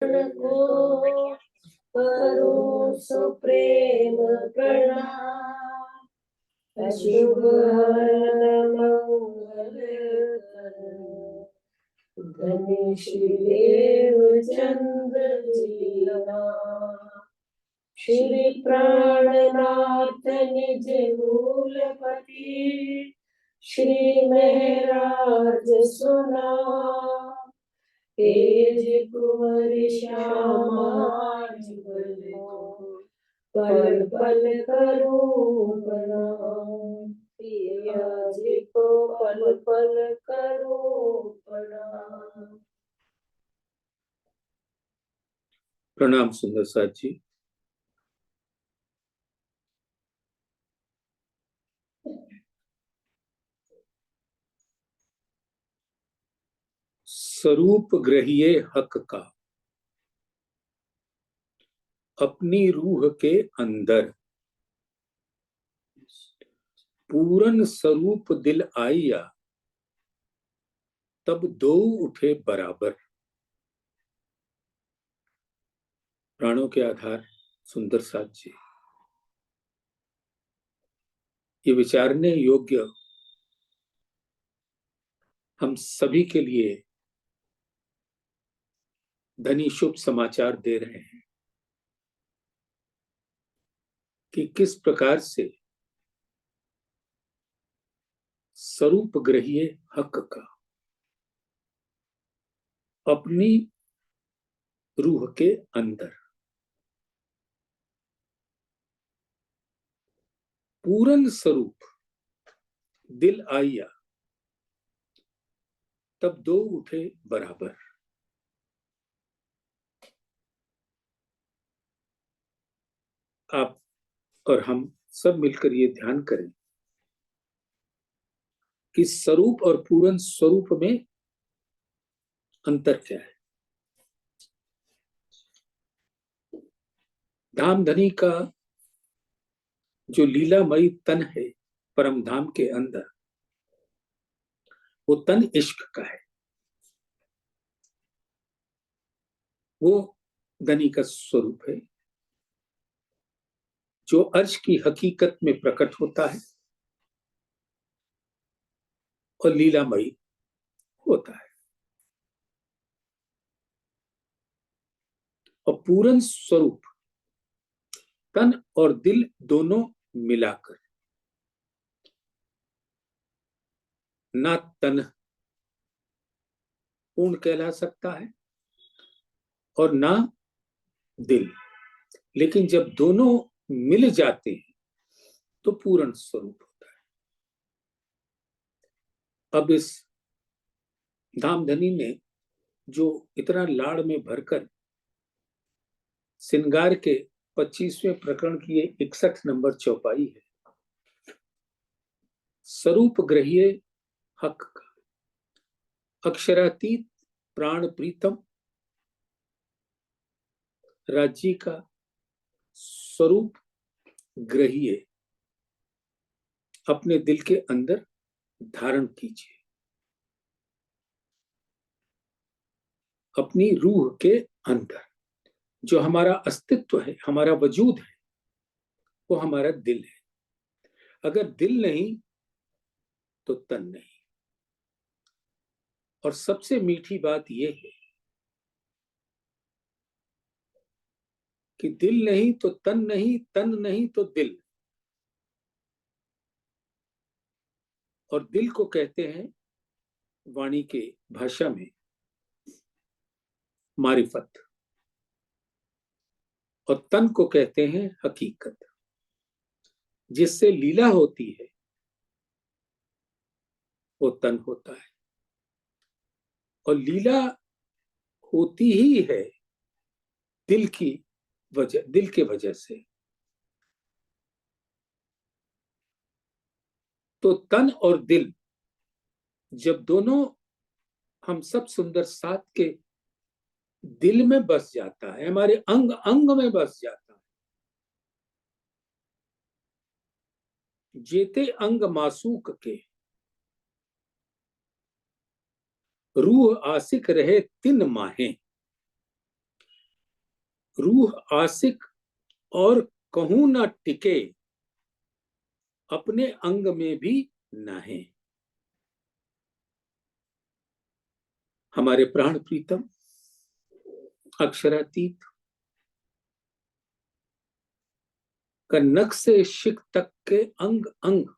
को करो सो प्रेम प्रणाम। अशुभ हर मंगल गणेश देव चंद्र जीवा। श्री प्राणनाथ निज मूलपति श्री महराज सुना। तेज कुंवर श्यामा पल पल करूं प्रणाम। पिया जी को पल पल करूं प्रणाम। प्रणाम सुंदर साथ जी। स्वरूप ग्रहिए हक का अपनी रूह के अंदर, पूरन स्वरूप दिल आइया तब दो उठे बराबर। प्राणों के आधार सुंदर साथ जी। ये विचारने योग्य हम सभी के लिए धनी शुभ समाचार दे रहे हैं कि किस प्रकार से स्वरूप ग्रहिए हक का अपनी रूह के अंदर, पूरन स्वरूप दिल आइया तब दो उठे बराबर। आप और हम सब मिलकर ये ध्यान करें कि स्वरूप और पूरन स्वरूप में अंतर क्या है। धाम धनी का जो लीलामयी तन है परम धाम के अंदर, वो तन इश्क का है। वो धनी का स्वरूप है जो अर्श की हकीकत में प्रकट होता है और लीलामयी होता है। और पूरन स्वरूप तन और दिल दोनों मिलाकर, ना तन पूर्ण कहला सकता है और ना दिल, लेकिन जब दोनों मिल जाते हैं तो पूर्ण स्वरूप होता है। अब इस धामधनी ने जो इतना लाड़ में भरकर श्रृंगार के 25वें प्रकरण की 61 नंबर चौपाई है, स्वरूप ग्रहिए हक का अक्षरातीत प्राण प्रीतम राज्य का स्वरूप ग्रहिए अपने दिल के अंदर धारण कीजिए। अपनी रूह के अंदर जो हमारा अस्तित्व है, हमारा वजूद है, वो हमारा दिल है। अगर दिल नहीं तो तन नहीं। और सबसे मीठी बात यह है कि दिल नहीं तो तन नहीं, तन नहीं तो दिल। और दिल को कहते हैं वाणी के भाषा में मारिफत, और तन को कहते हैं हकीकत। जिससे लीला होती है वो तन होता है, और लीला होती ही है दिल के वजह से। तो तन और दिल जब दोनों हम सब सुंदर साथ के दिल में बस जाता है, हमारे अंग अंग में बस जाता है, जेते अंग मासूक के रूह आसिक रहे 3 माहें। रूह आशिक और कहूं न टिके, अपने अंग में भी नाहे। हमारे प्राण प्रीतम अक्षरातीत का नख से शिख तक के अंग अंग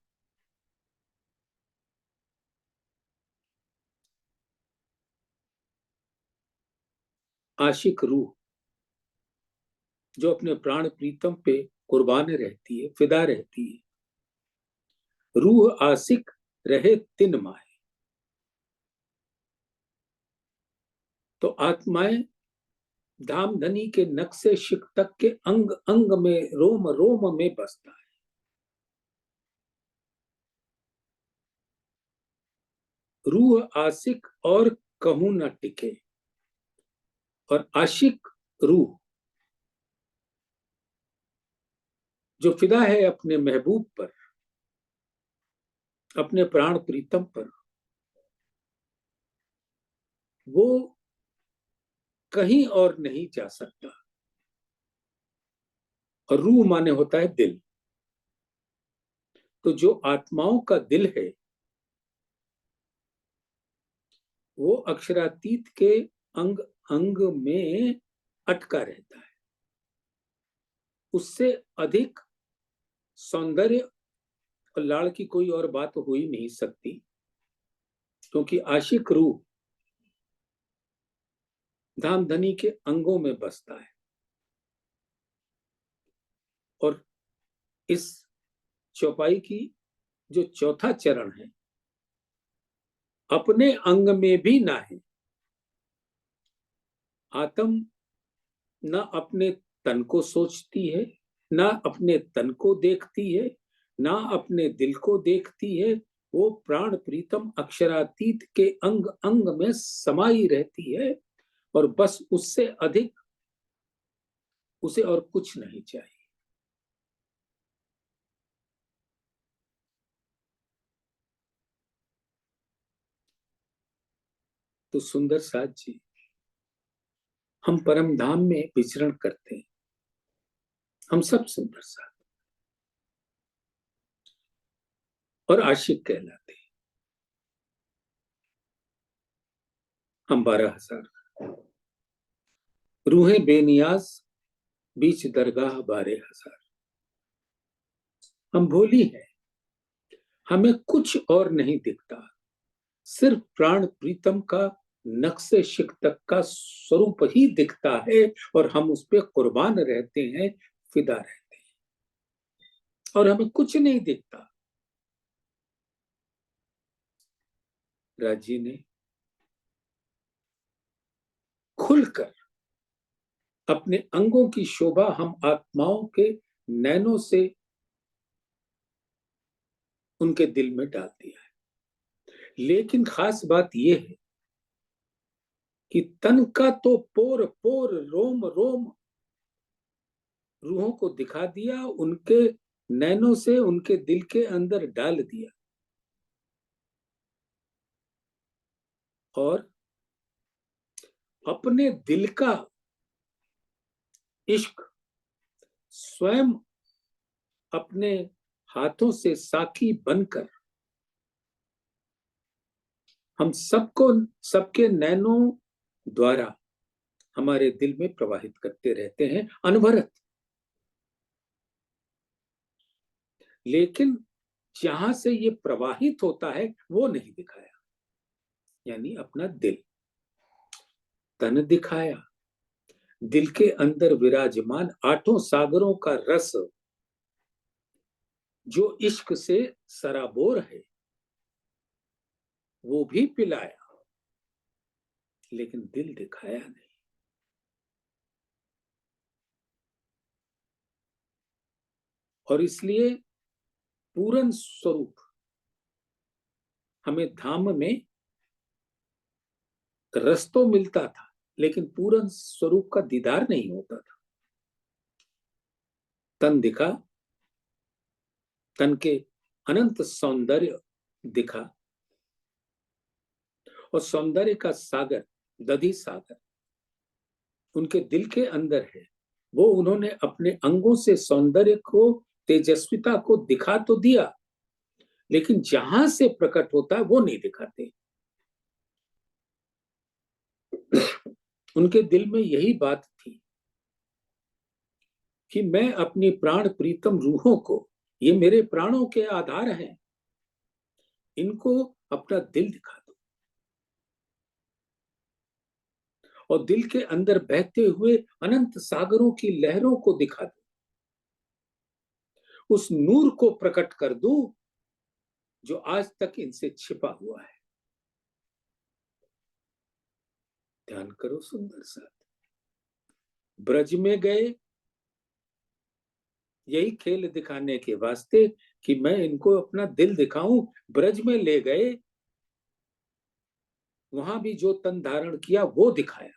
आशिक रूह जो अपने प्राण प्रीतम पे कुर्बान रहती है, फिदा रहती है। रूह आशिक रहे तिन माहे, तो आत्माएं धाम धनी के नख से शिख तक के अंग अंग में, रोम रोम में बसता है। रूह आशिक और कहूं न टिके, और आशिक रूह जो फिदा है अपने महबूब पर, अपने प्राण प्रीतम पर, वो कहीं और नहीं जा सकता। और रूह माने होता है दिल। तो जो आत्माओं का दिल है वो अक्षरातीत के अंग अंग में अटका रहता है। उससे अधिक सौंदर्य और लाड़ की कोई और बात हो ही नहीं सकती, क्योंकि आशिक रूह धाम धनी के अंगों में बसता है। और इस चौपाई की जो चौथा चरण है, अपने अंग में भी ना है। आत्म न अपने तन को सोचती है, ना अपने तन को देखती है, ना अपने दिल को देखती है। वो प्राण प्रीतम अक्षरातीत के अंग अंग में समाई रहती है, और बस उससे अधिक उसे और कुछ नहीं चाहिए। तो सुंदर साथ जी, हम परम धाम में विचरण करते हैं, हम सब सुंदर साथ और आशिक कहलाते हैं। हम 12,000 रूहें बेनियाज, बीच दरगाह 12,000। हम भोली हैं, हमें कुछ और नहीं दिखता, सिर्फ प्राण प्रीतम का नख से शिख तक का स्वरूप ही दिखता है, और हम उस पर कुर्बान रहते हैं, फिदा रहते हैं, और हमें कुछ नहीं दिखता। राजी ने खुलकर अपने अंगों की शोभा हम आत्माओं के नैनों से उनके दिल में डाल दिया है। लेकिन खास बात यह है कि तन का तो पोर पोर, रोम रोम रूहों को दिखा दिया, उनके नैनों से उनके दिल के अंदर डाल दिया, और अपने दिल का इश्क स्वयं अपने हाथों से साकी बनकर हम सबको, सबके नैनों द्वारा हमारे दिल में प्रवाहित करते रहते हैं अनवरत। लेकिन जहां से ये प्रवाहित होता है वो नहीं दिखाया, यानी अपना दिल। तन दिखाया, दिल के अंदर विराजमान आठों सागरों का रस जो इश्क से सराबोर है वो भी पिलाया, लेकिन दिल दिखाया नहीं। और इसलिए पूर्ण स्वरूप हमें धाम में रस तो मिलता था, लेकिन पूर्ण स्वरूप का दीदार नहीं होता था। तन दिखा, तन के अनंत सौंदर्य दिखा, और सौंदर्य का सागर, दधी सागर उनके दिल के अंदर है, वो उन्होंने अपने अंगों से सौंदर्य को, तेजस्विता को दिखा तो दिया, लेकिन जहां से प्रकट होता है वो नहीं दिखाते। उनके दिल में यही बात थी कि मैं अपनी प्राण प्रीतम रूहों को, ये मेरे प्राणों के आधार हैं, इनको अपना दिल दिखा दो, और दिल के अंदर बहते हुए अनंत सागरों की लहरों को दिखा दो, उस नूर को प्रकट कर दो जो आज तक इनसे छिपा हुआ है। ध्यान करो सुंदर साथ। ब्रज में गए यही खेल दिखाने के वास्ते कि मैं इनको अपना दिल दिखाऊं। ब्रज में ले गए, वहां भी जो तन धारण किया वो दिखाया,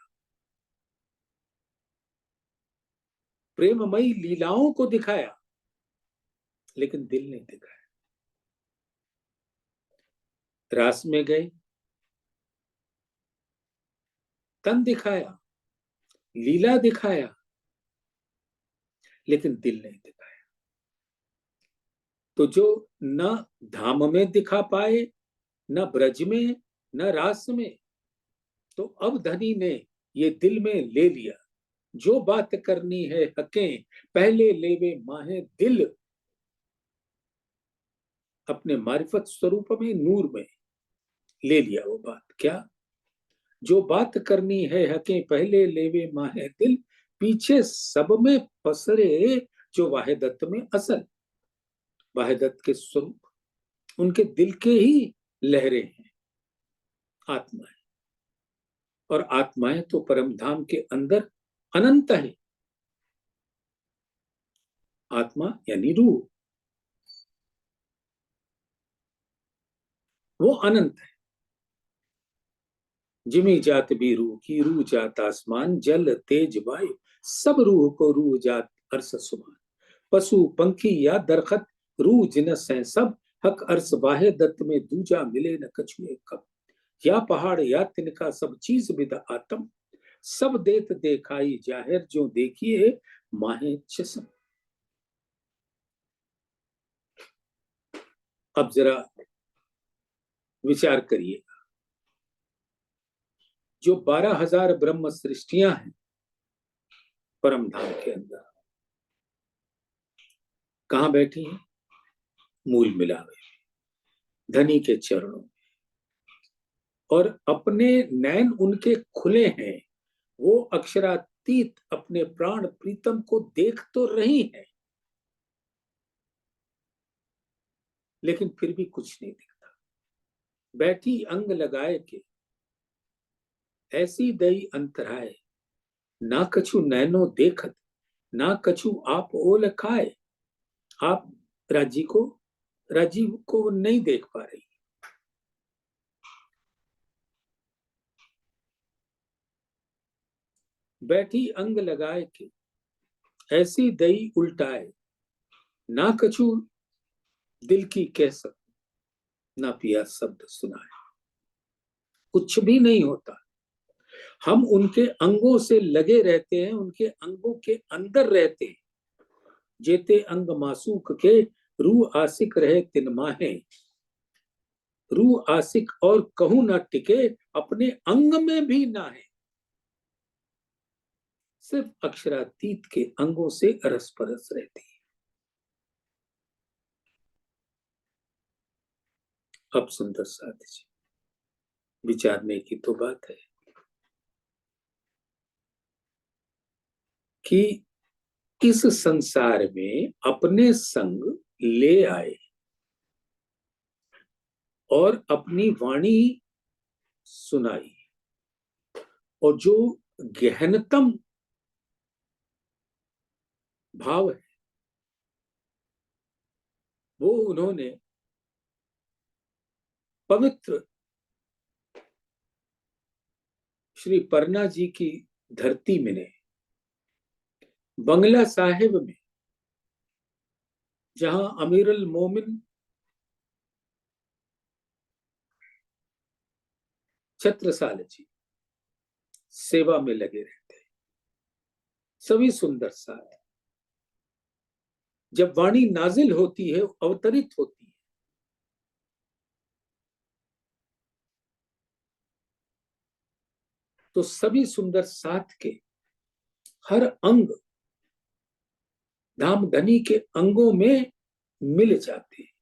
प्रेममयी लीलाओं को दिखाया, लेकिन दिल नहीं दिखाया। रास में गए, तन दिखाया, लीला दिखाया, लेकिन दिल नहीं दिखाया। तो जो न धाम में दिखा पाए, न ब्रज में, न रास में, तो अब धनी ने ये दिल में ले लिया। जो बात करनी है हकें, पहले लेवे माहे दिल। अपने मारिफत स्वरूप में, नूर में ले लिया वो बात। क्या? जो बात करनी है हकें, पहले लेवे माहे दिल। पीछे सब में पसरे जो वाहिदत में असल। वाहिदत के स्वरूप उनके दिल के ही लहरें हैं, आत्माएं। और आत्माएं तो परम धाम के अंदर अनंत है। आत्मा यानी रूह, वो अनंत है। जिमी जात भी रूह की, रूह जात आसमान, जल तेज वायु, सब रूह को रूह जात अर्स सुमान। पशु पंखी या दरखत, रूह जिनस है सब। हक अर्स वाहे दत्त में दूजा मिले न कछुए कब। या पहाड़ या तिनका सब चीज विद आत्म। सब देत देखाई जाहिर जो देखिए माहे चसम। अब जरा विचार करिए, जो 12,000 ब्रह्म सृष्टियां हैं परम धाम के अंदर, कहां बैठी हैं? मूल मिलावे, धनी के चरणों में। और अपने नैन उनके खुले हैं, वो अक्षरातीत अपने प्राण प्रीतम को देख तो रही हैं, लेकिन फिर भी कुछ नहीं दिखता। बैठी अंग लगाए के ऐसी दई अंतराय, ना कछु नैनो देखत, ना कछु आप ओल खाए। आप राजीव को नहीं देख पा रही। बैठी अंग लगाए के ऐसी दई उल्टाए, ना कछु दिल की कह सक, ना पिया शब्द सुनाए। कुछ भी नहीं होता। हम उनके अंगों से लगे रहते हैं, उनके अंगों के अंदर रहते हैं। जेते अंग मासूक के, रूह आशिक रहे तिन माहे। रूह आशिक और कहूं ना टिके, अपने अंग में भी ना है। सिर्फ अक्षरातीत के अंगों से अरस परस रहती है। अब सुंदर साथी जी, विचारने की तो बात है कि इस संसार में अपने संग ले आए और अपनी वाणी सुनाई, और जो गहनतम भाव है वो उन्होंने पवित्र श्री पन्ना जी की धरती में ने, बंगला साहिब में, जहां अमीरुल मोमिन छत्रसाल जी सेवा में लगे रहते, सभी सुंदर साथ। जब वाणी नाजिल होती है, अवतरित होती है, तो सभी सुंदर साथ के हर अंग धाम धनी के अंगों में मिल जाते हैं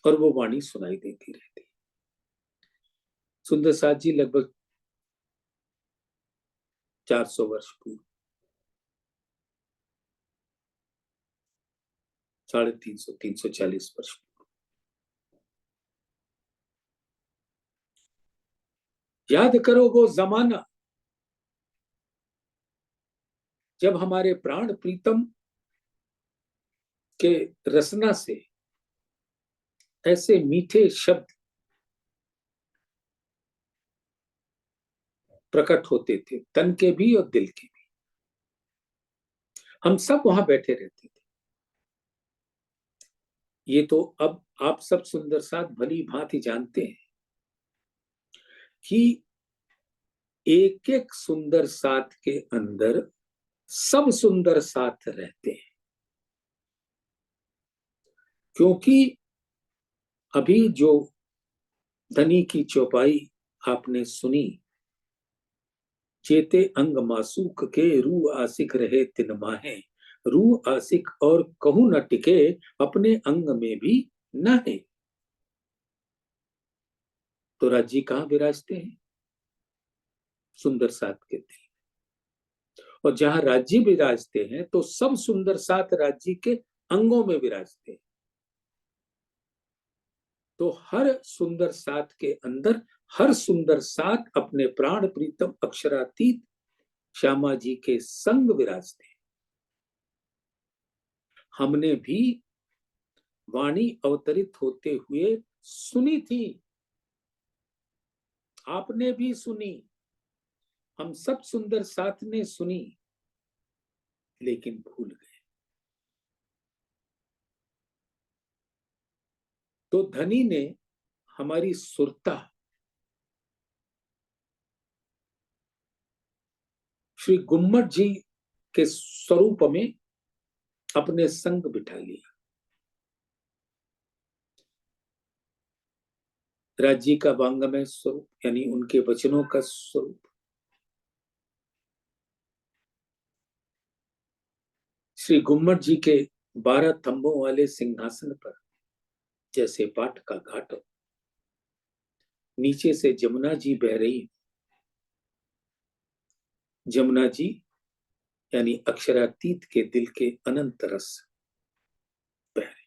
और वो वाणी सुनाई देती रहती है। सुंदर साथ जी लगभग 400 वर्ष पूर्व, 350 340 वर्ष पूर्व, याद करो वो जमाना जब हमारे प्राण प्रीतम के रसना से ऐसे मीठे शब्द प्रकट होते थे, तन के भी और दिल के भी। हम सब वहां बैठे रहते थे। ये तो अब आप सब सुंदर साथ भली भांति जानते हैं कि एक एक सुंदर साथ के अंदर सब सुंदर साथ रहते हैं। क्योंकि अभी जो धनी की चौपाई आपने सुनी, चेते अंग मासूक के रू आसिक रहे तिन माहे, रू आसिक और कहूं न टिके अपने अंग में भी न है। तो राज्य कहाँ विराजते हैं? सुंदर साथ के दिल। और जहां राज्य विराजते हैं तो सब सुंदर साथ राज्य के अंगों में विराजते हैं। तो हर सुंदर साथ के अंदर हर सुंदर साथ अपने प्राण प्रीतम अक्षरातीत श्यामा जी के संग विराजते हैं। हमने भी वाणी अवतरित होते हुए सुनी थी, आपने भी सुनी, हम सब सुंदर साथ ने सुनी, लेकिन भूल गए। तो धनी ने हमारी सुरता श्री गुम्मट जी के स्वरूप में अपने संग बिठा लिया। राज्य का वांगमय स्वरूप यानी उनके वचनों का स्वरूप श्री गुम्मट जी के 12 थंबों वाले सिंहासन पर जैसे पाट का घाट हो, नीचे से जमुना जी बह रही। जमुना जी यानी अक्षरातीत के दिल के अनंत रस बह रही।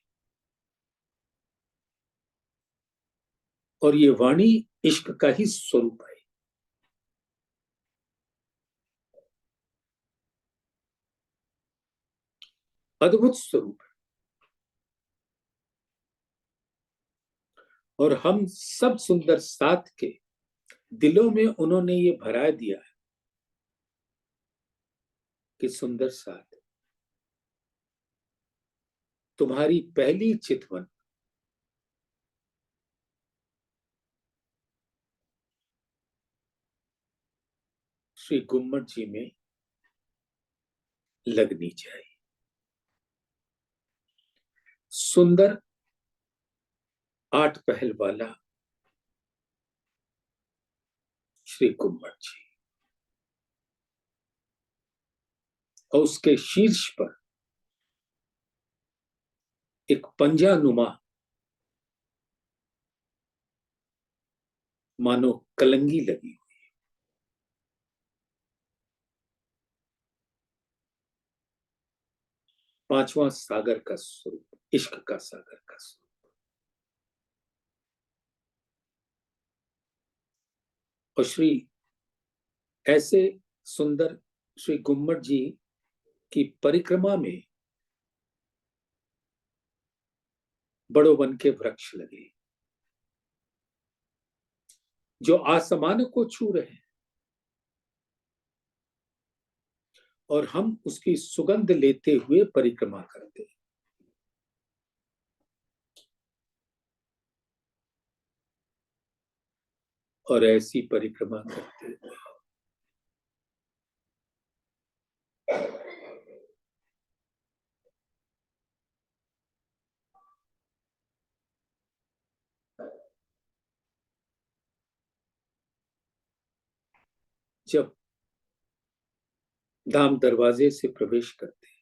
और ये वाणी इश्क का ही स्वरूप है। अद्भुत स्वरूप है। और हम सब सुंदर साथ के दिलों में उन्होंने ये भरा दिया है कि सुंदर साथ, तुम्हारी पहली चितवन श्री गुम्मट जी में लगनी चाहिए। सुंदर 8 पहल वाला श्री गुम्मट जी और उसके शीर्ष पर एक पंजानुमा मानो कलंगी लगी, 5वां सागर का स्वरूप, इश्क का सागर का स्वरूप। और श्री ऐसे सुंदर श्री गुम्मट जी की परिक्रमा में बड़ो वन के वृक्ष लगे जो आसमान को छू रहे हैं और हम उसकी सुगंध लेते हुए परिक्रमा करते हैं। और ऐसी परिक्रमा करते हुए जब धाम दरवाजे से प्रवेश करते हैं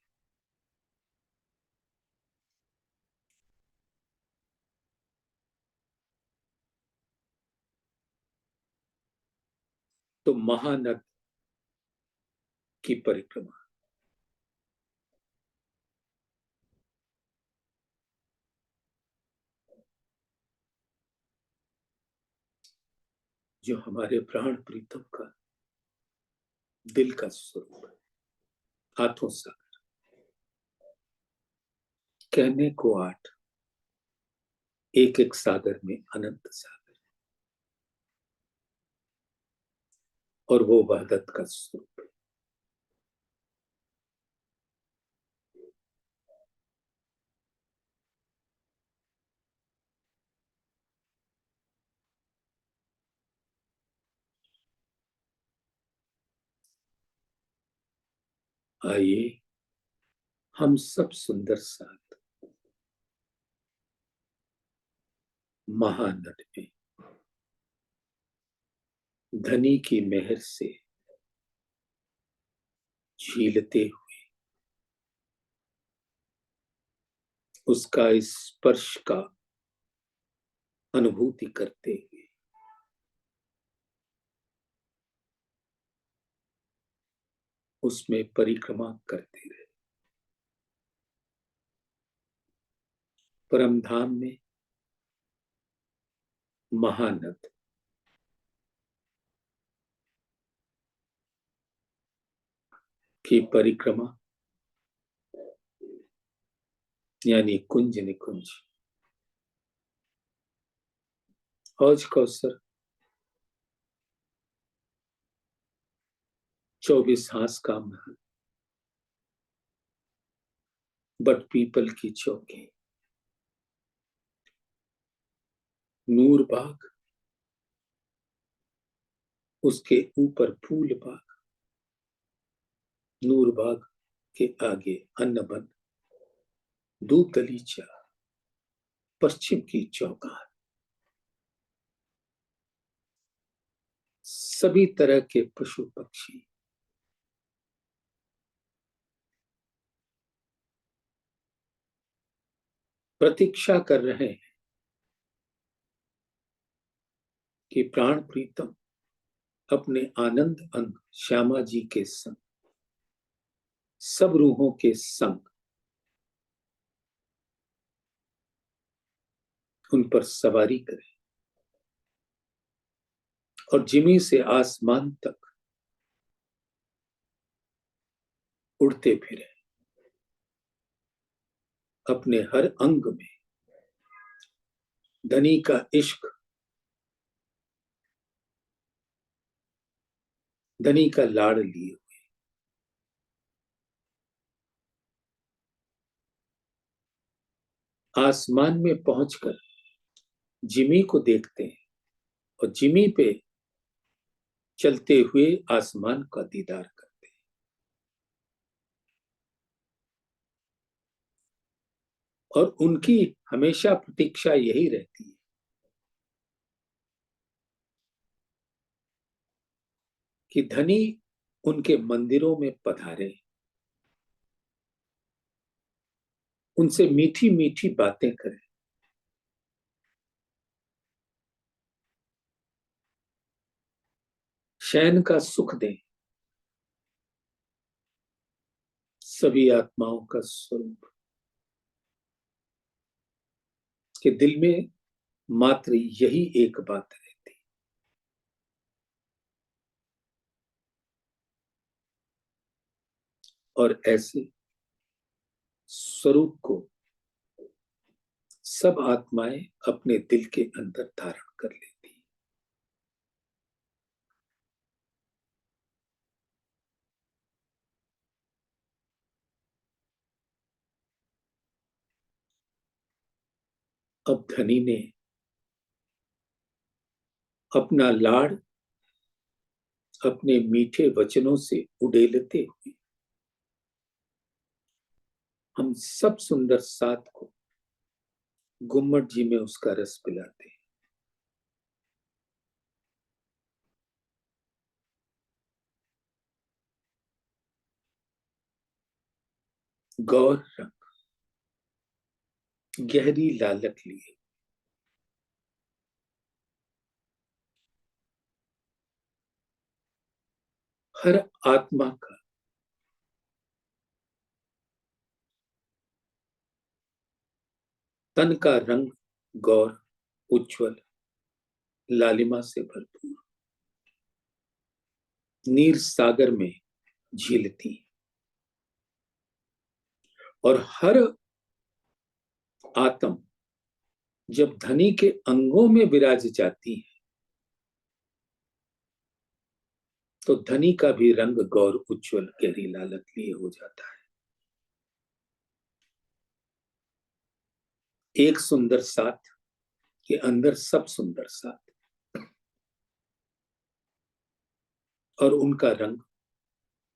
तो महानद की परिक्रमा, जो हमारे प्राण प्रीतम का दिल का स्वरूप है, हाथों सागर, कहने को 8, एक एक सागर में अनंत सागर, और वो वहदत का स्वरूप है। आइए हम सब सुंदर साथ महानद में धनी की मेहर से झीलते हुए उसका स्पर्श का अनुभूति करते हुए उसमें परिक्रमा करते रहे। परम धाम में महानद की परिक्रमा यानी कुंज निकुंज, हौज कौसर 24 हास का महल, बट पीपल की चौकी, नूर बाग, उसके ऊपर फूल बाग, नूर बाग के आगे अन्नबन, दूध गलीचा, पश्चिम की चौगान, सभी तरह के पशु पक्षी, प्रतीक्षा कर रहे हैं कि प्राण प्रीतम अपने आनंद अंग श्यामा जी के संग, सब रूहों के संग उन पर सवारी करें और जिमी से आसमान तक उड़ते फिरे, अपने हर अंग में धनी का इश्क, धनी का लाड़ लिए हुए आसमान में पहुंचकर जिमी को देखते हैं और जिमी पे चलते हुए आसमान का दीदार करते हैं। और उनकी हमेशा प्रतीक्षा यही रहती है कि धनी उनके मंदिरों में पधारे, उनसे मीठी मीठी बातें करें, शयन का सुख दें, सभी आत्माओं का स्वरूप के दिल में मात्र यही एक बात रहती, और ऐसे स्वरूप को सब आत्माएं अपने दिल के अंदर धारण कर लेती। अब धनी ने अपना लाड़ अपने मीठे वचनों से उड़ेलते हुए हम सब सुंदर साथ को गुम्मट जी में उसका रस पिलाते हैं। गौर रंग, गहरी लालक लिए हर आत्मा का तन का रंग गौर, उज्जवल, लालिमा से भरपूर, नीर सागर में झीलती, और हर आत्म जब धनी के अंगों में विराज जाती है तो धनी का भी रंग गौर, उज्जवल, गहरी लालक लिए हो जाता है। एक सुंदर साथ के अंदर सब सुंदर साथ, और उनका रंग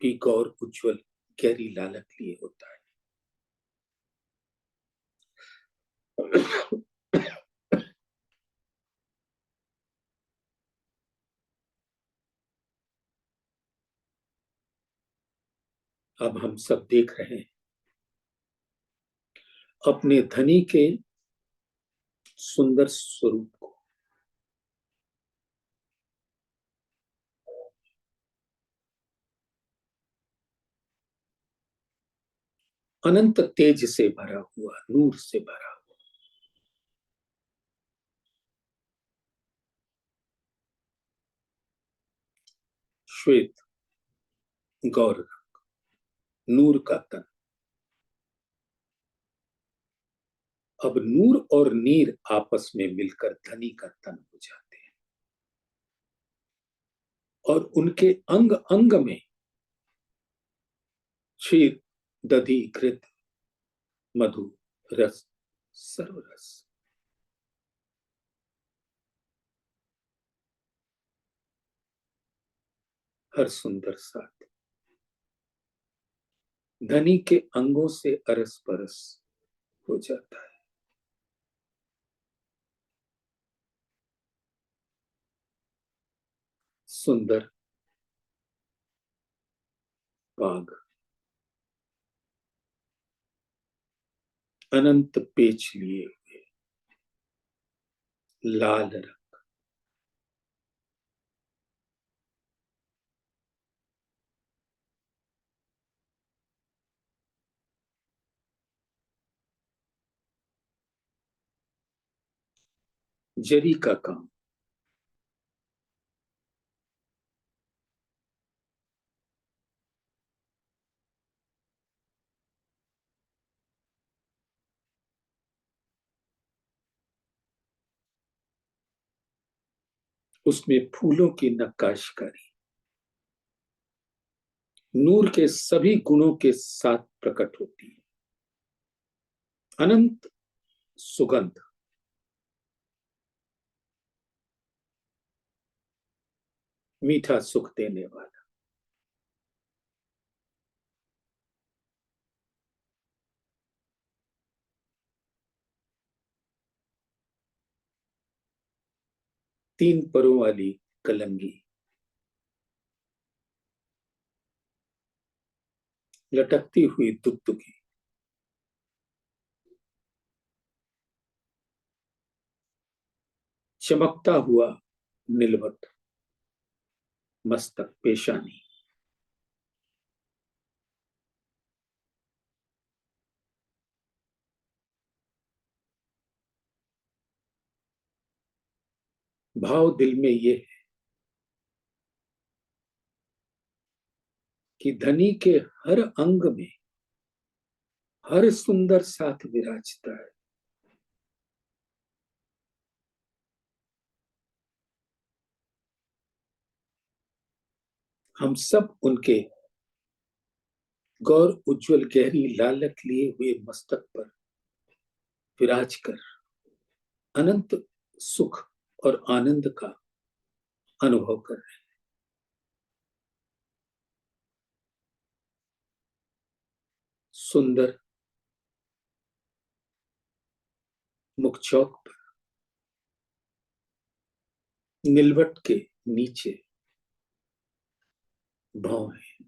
भी गौर, उज्जवल, गहरी लालक लिए होता है। अब हम सब देख रहे हैं अपने धनी के सुंदर स्वरूप को। अनंत तेज से भरा हुआ, नूर से भरा हुआ, श्वेत गौर, नूर का तन। अब नूर और नीर आपस में मिलकर धनी का तन हो जाते हैं, और उनके अंग अंग में क्षीर, दधि, घृत, मधु, रस, सर्वरस, हर सुंदर साथ धनी के अंगों से अरस परस हो जाता है। सुंदर बाग, अनंत पेच लिए हुए, लाल रंग, जरी का काम, उसमें फूलों की नक्काशकारी नूर के सभी गुणों के साथ प्रकट होती है। अनंत सुगंध, मीठा सुख देने वाला, तीन परों वाली कलंगी, लटकती हुई दुगदुगी, चमकता हुआ नीलवत मस्तक, पेशानी, भाव दिल में ये है कि धनी के हर अंग में हर सुंदर साथ विराजता है। हम सब उनके गौर, उज्जवल, गहरी लालक लिए हुए मस्तक पर विराज कर अनंत सुख और आनंद का अनुभव कर रहे हैं। सुंदर मुख चौक पर नीलवट के नीचे भाव है,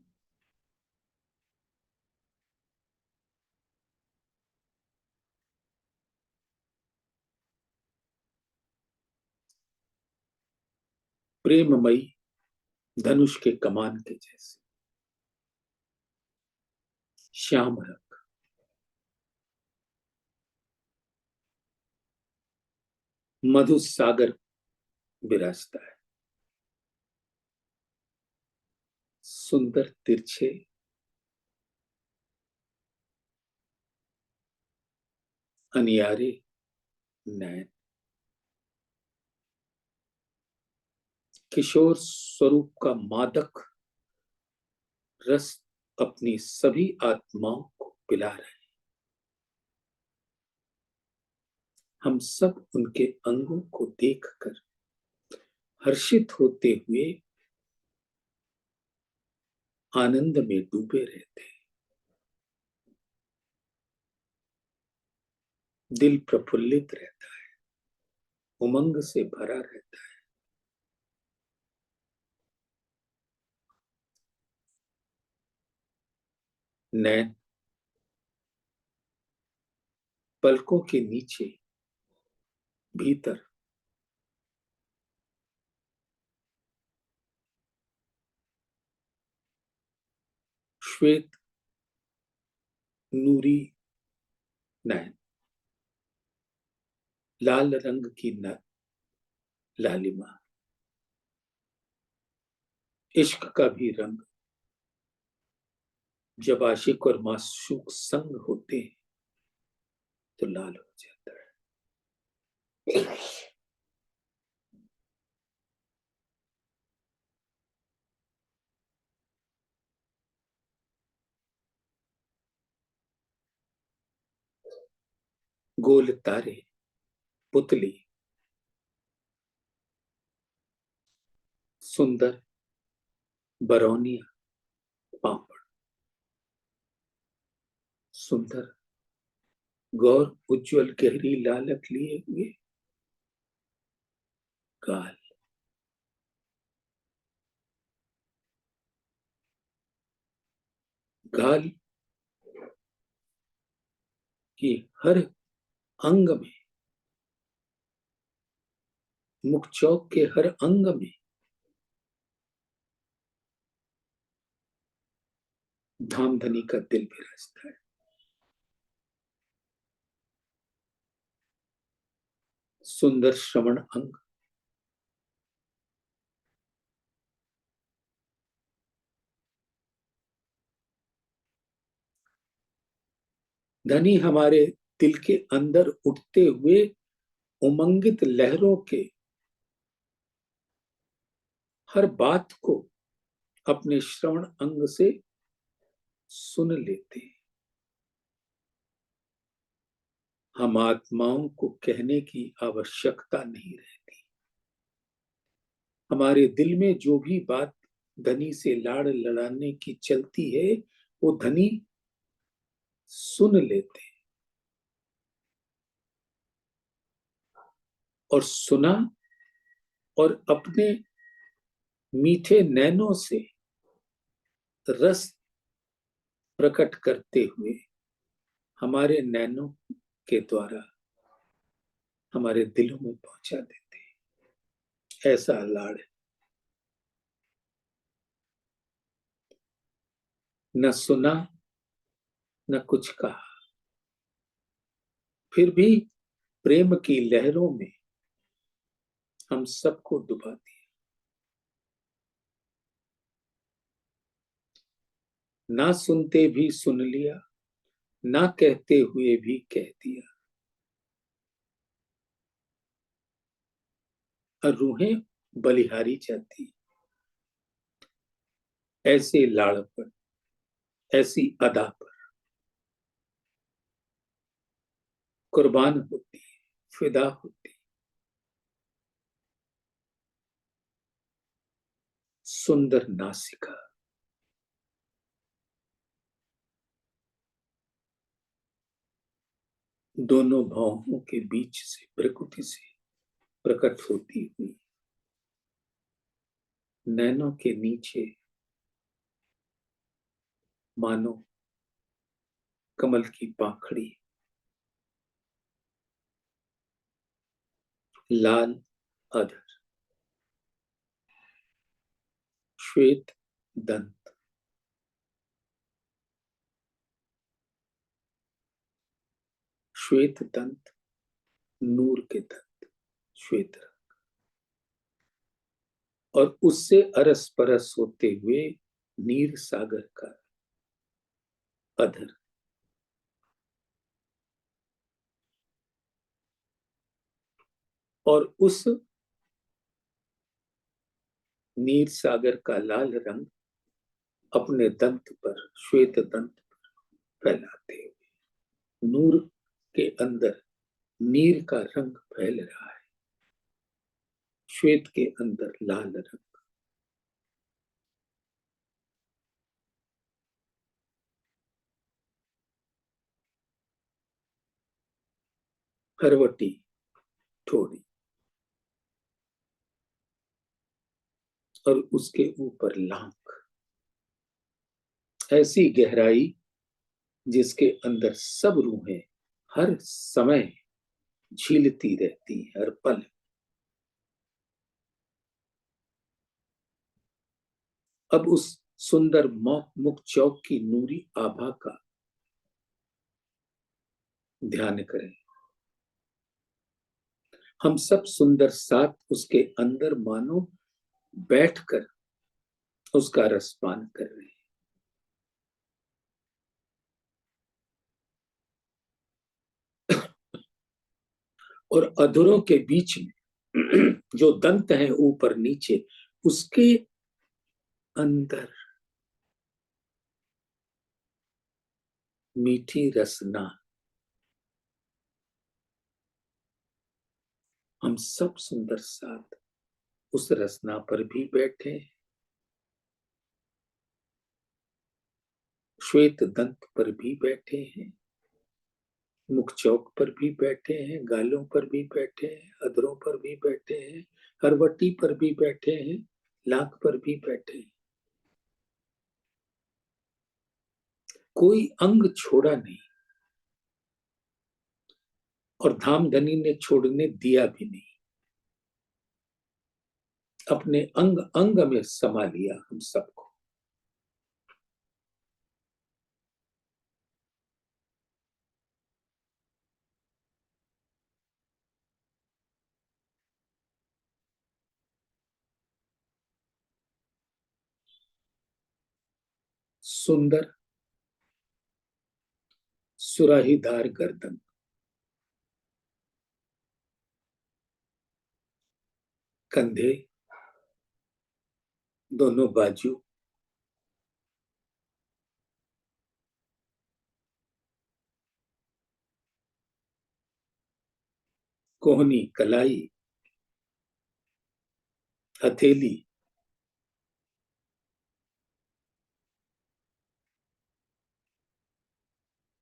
प्रेममयी धनुष के कमान के जैसे श्याम रंग, मधु सागर विराजता है। सुंदर तिरछे अनियारे नैन, किशोर स्वरूप का मादक रस अपनी सभी आत्माओं को पिला रहे हैं। हम सब उनके अंगों को देखकर हर्षित होते हुए आनंद में डूबे रहते हैं। दिल प्रफुल्लित रहता है, उमंग से भरा रहता है। नैन पलकों के नीचे भीतर श्वेत नूरी नैन, लाल रंग की लालिमा, इश्क का भी रंग। जब आशिक और माशूक संग होते हैं तो लाल हो जाता है। गोल तारे, पुतली, सुंदर बरौनिया, पापड़, सुंदर गौर उज्जवल गहरी लालक लिए हुए गाल, गाल की हर अंग में, मुख चौक के हर अंग में धामधनी का दिल विराजता है। सुंदर श्रवण अंग, धनी हमारे दिल के अंदर उठते हुए उमंगित लहरों के हर बात को अपने श्रवण अंग से सुन लेते हैं। हम आत्माओं को कहने की आवश्यकता नहीं रहती। हमारे दिल में जो भी बात धनी से लाड़ लड़ाने की चलती है वो धनी सुन लेते हैं, और सुना और अपने मीठे नैनों से रस प्रकट करते हुए हमारे नैनों के द्वारा हमारे दिलों में पहुंचा देते हैं। ऐसा लाड़ है। न सुना न कुछ कहा, फिर भी प्रेम की लहरों में हम सबको डुबा दिया। ना सुनते भी सुन लिया, ना कहते हुए भी कह दिया। और रूहें बलिहारी जाती ऐसे लाड़ पर, ऐसी अदा पर कुर्बान होती, फिदा होती। सुंदर नासिका, दोनों भौहों के बीच से प्रकृति से प्रकट होती हुई, नैनों के नीचे मानो कमल की पाखड़ी, लाल अधर, श्वेत दंत, श्वेत दंत, नूर के दंत, श्वेत रंग, और उससे अरस परस होते हुए नीर सागर का अधर, और उस नीर सागर का लाल रंग अपने दंत पर, श्वेत दंत पर फैलाते हुए नूर के अंदर नीर का रंग फैल रहा है, श्वेत के अंदर लाल रंग। हरवटी थोड़ी, और उसके ऊपर लांक, ऐसी गहराई जिसके अंदर सब रूहें हर समय झीलती रहती है, हर पल। अब उस सुंदर मुख चौक की नूरी आभा का ध्यान करें। हम सब सुंदर साथ उसके अंदर मानो बैठकर उसका रसपान कर रहे हैं। और अधरों के बीच में जो दंत है ऊपर नीचे, उसके अंदर मीठी रसना। हम सब सुंदर साथ उस रसना पर भी बैठे, श्वेत दंत पर भी बैठे हैं, मुख चौक पर भी बैठे हैं, गालों पर भी बैठे हैं, अधरों पर भी बैठे हैं, हरवटी पर भी बैठे हैं, लाख पर भी बैठे हैं। कोई अंग छोड़ा नहीं, और धामधनी ने छोड़ने दिया भी नहीं। अपने अंग अंग में समा लिया हम सबको। सुंदर सुराहीदार गर्दन, कंधे, दोनों बाजू, कोहनी, कलाई, हथेली,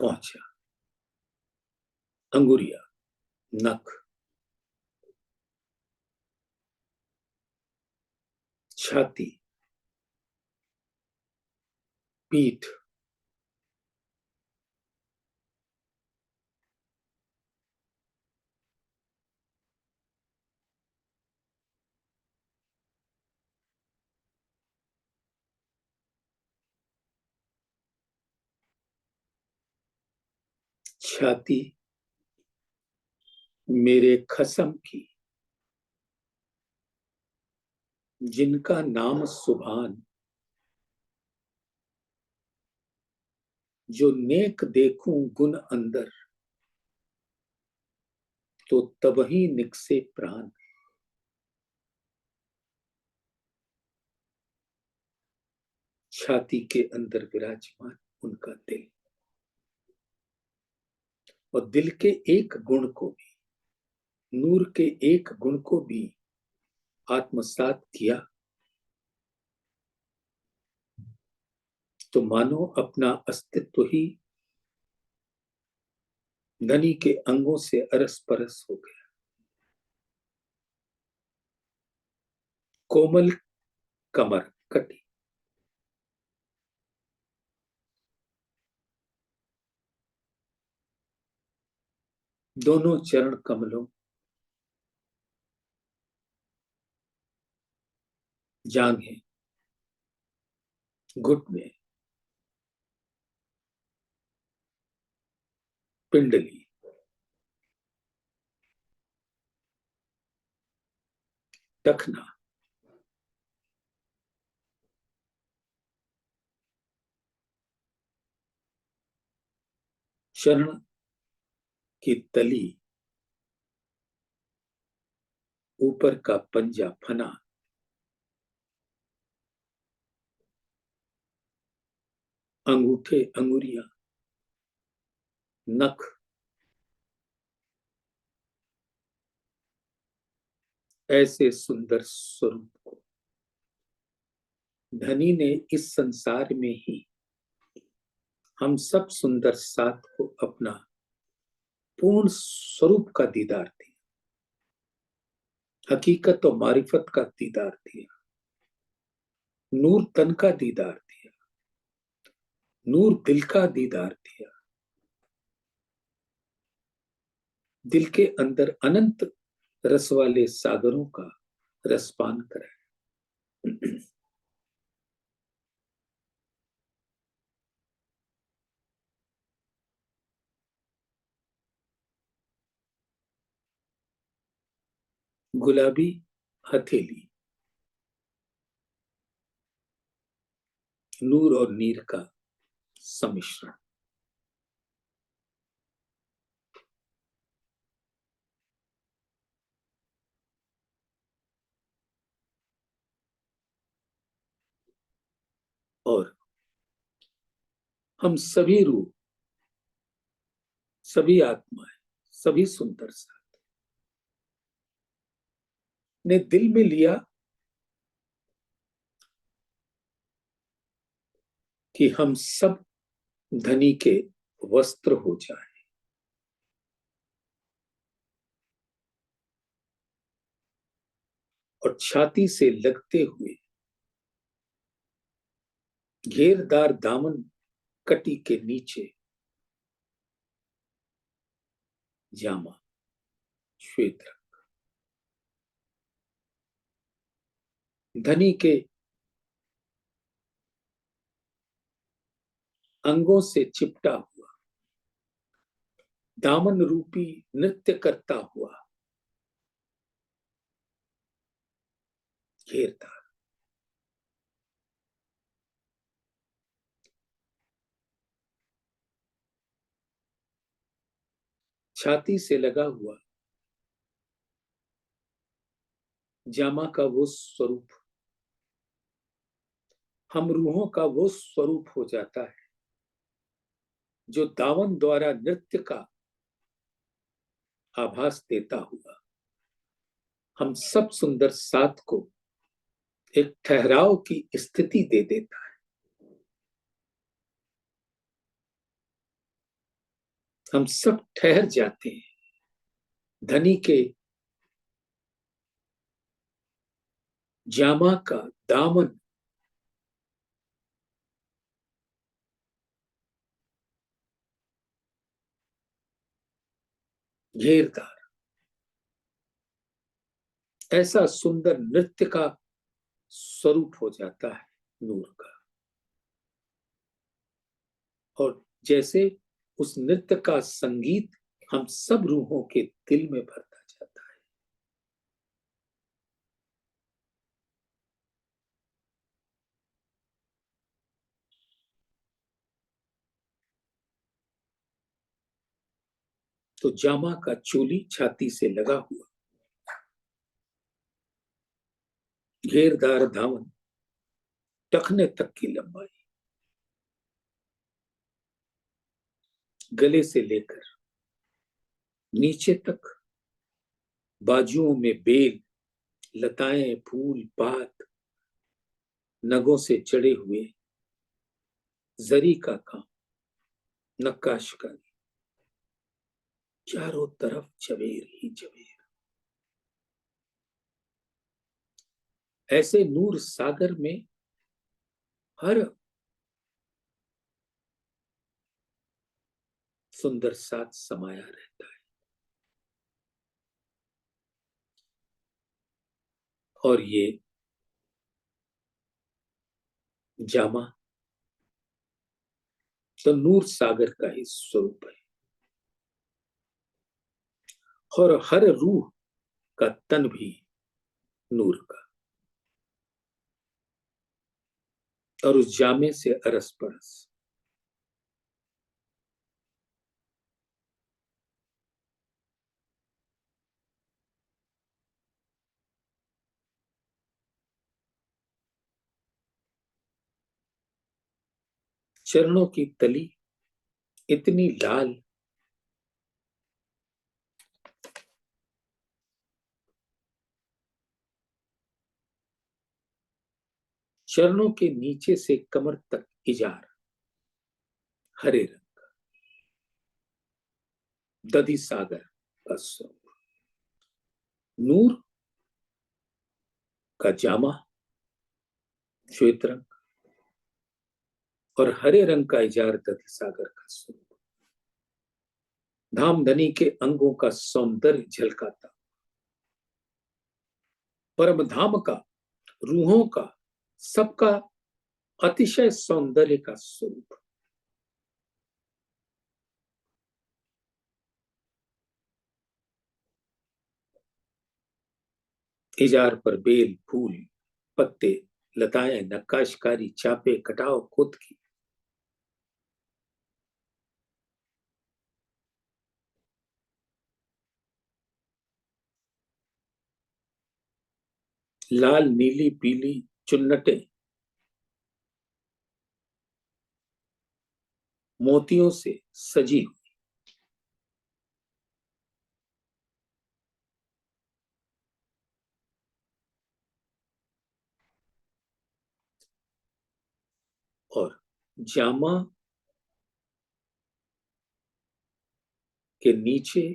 पहुंचा, अंगुरिया, नख, छाती, पीठ, छाती मेरे खसम की, जिनका नाम सुभान, जो नेक देखूं गुण अंदर, तो तब ही निकसे प्राण। छाती के अंदर विराजमान उनका दिल, और दिल के एक गुण को भी, नूर के एक गुण को भी आत्मसात किया, तो मानो अपना अस्तित्व ही धनी के अंगों से अरस परस हो गया। कोमल कमर कटी, दोनों चरण कमलों, जांघें, घुटने, पिंडली, टखना, चरण की तली, ऊपर का पंजा फना, अंगूठे अंगुरियां, नख, ऐसे सुंदर स्वरूप को धनी ने इस संसार में ही हम सब सुंदर साथ को अपना पूर्ण स्वरूप का दीदार दिया, हकीकत और मारिफत का दीदार दिया, नूर तन का दीदार दिया, नूर दिल का दीदार दिया, दिल के अंदर अनंत रस वाले सागरों का रसपान कराया। गुलाबी हथेली, नूर और नीर का सम्मिश्रण, और हम सभी रूह, सभी आत्माएं, सभी सुंदर साथ ने दिल में लिया कि हम सब धनी के वस्त्र हो जाए, और छाती से लगते हुए घेरदार दामन कटी के नीचे जामा श्वेत रंग, धनी के अंगों से चिपटा हुआ दामन रूपी नृत्य करता हुआ घेरदार, छाती से लगा हुआ जामा का वो स्वरूप हम रूहों का वो स्वरूप हो जाता है जो दामन द्वारा नृत्य का आभास देता हुआ हम सब सुंदर साथ को एक ठहराव की स्थिति दे देता है। हम सब ठहर जाते हैं धनी के जामा का दामन घेरदार, ऐसा सुंदर नृत्य का स्वरूप हो जाता है नूर का, और जैसे उस नृत्य का संगीत हम सब रूहों के दिल में भरता जाता है। तो जामा का चोली छाती से लगा हुआ घेरदार दामन टखने तक की लंबाई, गले से लेकर नीचे तक बाजुओं में बेल, लताएं, फूल, पात, नगों से चढ़े हुए जरी का काम, नक्काशकारी, चारों तरफ जवेर ही जवेर। ऐसे नूर सागर में हर सुंदर साथ समाया रहता है, और ये जामा तो नूर सागर का ही स्वरूप है। और हर रूह का तन भी नूर का, और उस जामे से अरस परस। चरणों की तली इतनी लाल, चरणों के नीचे से कमर तक इजार हरे रंग, दधि सागर का स्वरूप। नूर का जामा श्वेत रंग और हरे रंग का इजार दधि सागर का स्वरूप। धामधनी के अंगों का सौंदर्य झलकाता, परम धाम का, रूहों का, सबका अतिशय सौंदर्य का स्वरूप। इजार पर बेल, फूल, पत्ते, लताएं, नक्काशकारी, चापे, कटाव, खुद की। लाल, नीली, पीली चुन्नटें मोतियों से सजी हुई, और जामा के नीचे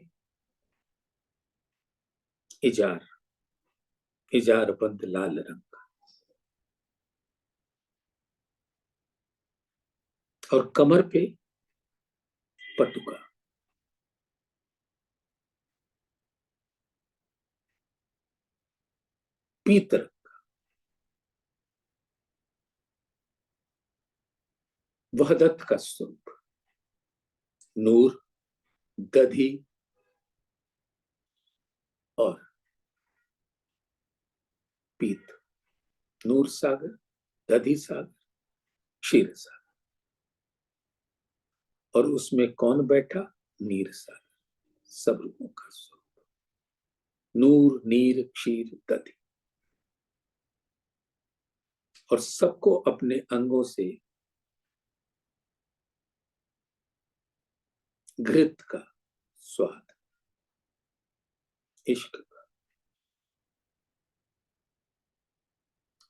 इजार, इजार बंद लाल रंग का, और कमर पे पटुका। पीतर वहदत का स्वरूप। नूर, दधि और पीत। नूर सागर, दधि सागर, क्षीर सागर। और उसमें कौन बैठा? नीर सागर, सब रूपों का स्वरूप। नूर, नीर, क्षीर, दधि, और सबको अपने अंगों से घृत का स्वाद, इश्क का।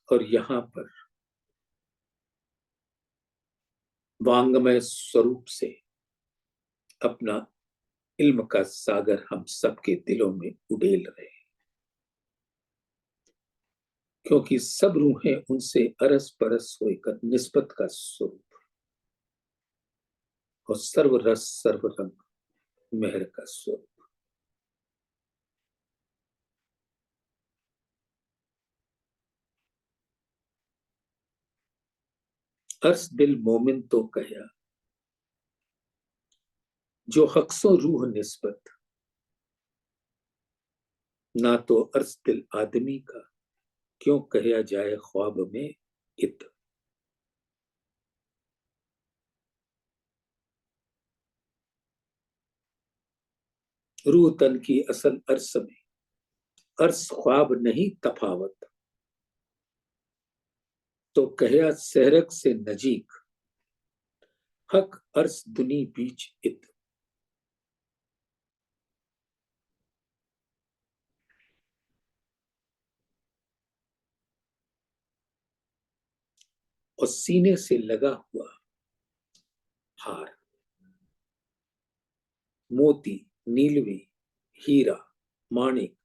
और यहां पर वांगमय स्वरूप से अपना इल्म का सागर हम सबके दिलों में उड़ेल रहे हैं, क्योंकि सब रूहें उनसे अरस परस होकर निस्बत का स्वरूप, और सर्व रस सर्व रंग मेहर का स्वरूप। अर्स दिल मोमिन तो कहा, जो हक्सो रूह निस्बत, ना तो अर्स दिल आदमी का, क्यों कहा जाए ख्वाब में इत। रूह तन की असल अर्स में, अर्स ख्वाब नहीं तफावत, तो कहा सहरक से नजीक, हक अर्स दुनी बीच इत। और सीने से लगा हुआ हार, मोती, नीलवी, हीरा, माणिक,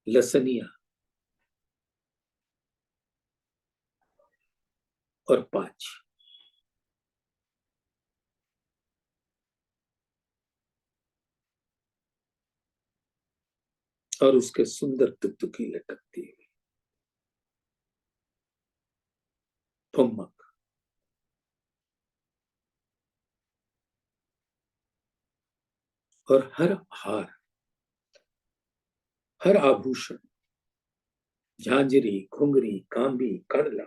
लसनिया और पांच, और उसके सुंदर टुकटुकी लटकती हुई, फुम्मक, और हर हार, हर आभूषण, झांझरी, घुंघरी, कांबी, कड़ला,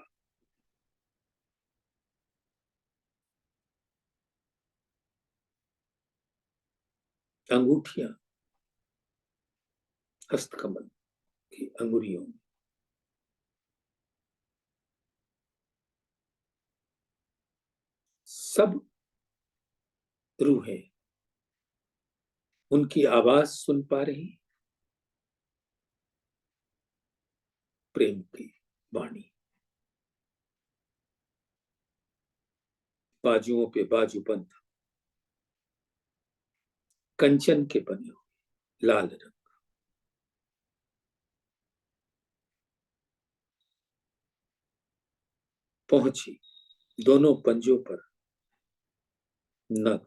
अंगूठियां, हस्तकमल की अंगुरियों में, सब रूहें उनकी आवाज सुन पा रही, प्रेम की वाणी। बाजुओं पे बाजूबंद, कंचन के बने हुए लाल रंग, पहुंची दोनों पंजों पर नग,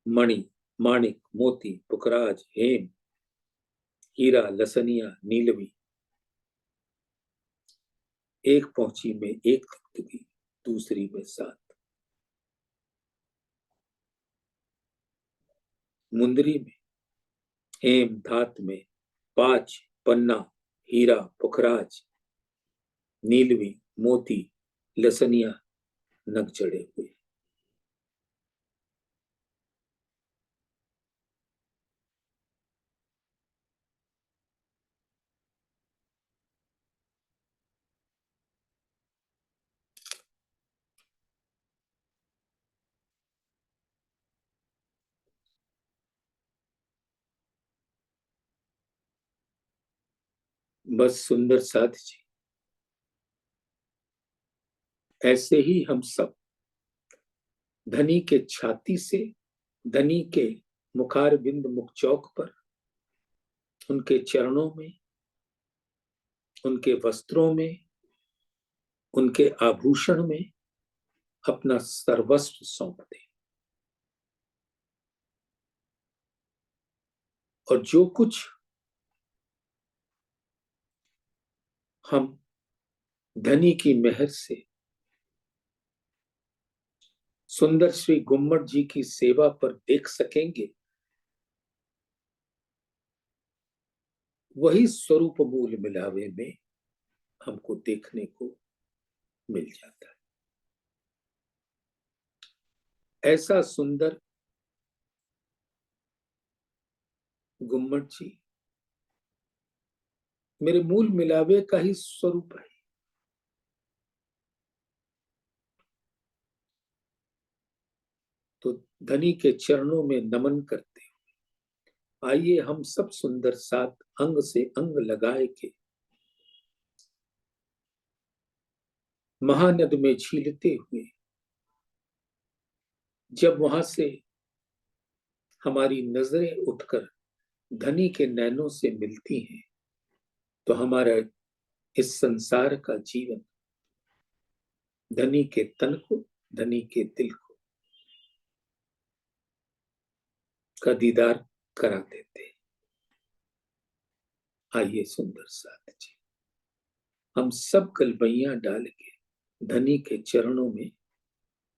मणि, माणिक, मोती, पुखराज, हेम, हीरा, लसनिया, नीलवी, एक पहुंची में एक तख्तगी, दूसरी में 7, मुंदरी में हेम, धात में 5, पन्ना, हीरा, पुखराज, नीलवी, मोती, लसनिया नग चढ़े हुए। बस सुंदर साथ जी, ऐसे ही हम सब धनी के छाती से, धनी के मुखार बिंद मुख चौक पर, उनके चरणों में, उनके वस्त्रों में, उनके आभूषण में अपना सर्वस्व सौंप दें। और जो कुछ हम धनी की मेहर से सुंदर श्री गुम्मट जी की सेवा पर देख सकेंगे, वही स्वरूप मूल मिलावे में हमको देखने को मिल जाता है। ऐसा सुंदर गुम्मट जी मेरे मूल मिलावे का ही स्वरूप है। तो धनी के चरणों में नमन करते हुए आइए हम सब सुंदर साथ अंग से अंग लगाए के महानद में झीलते हुए, जब वहां से हमारी नजरें उठकर धनी के नैनों से मिलती हैं, तो हमारा इस संसार का जीवन धनी के तन को, धनी के दिल को का दीदार करा देते। आइए सुंदर साथ जी, हम सब कलबैया डाल के धनी के चरणों में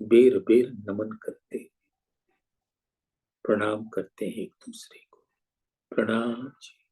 बेर बेर नमन करते, प्रणाम करते हैं एक दूसरे को। प्रणाम जी।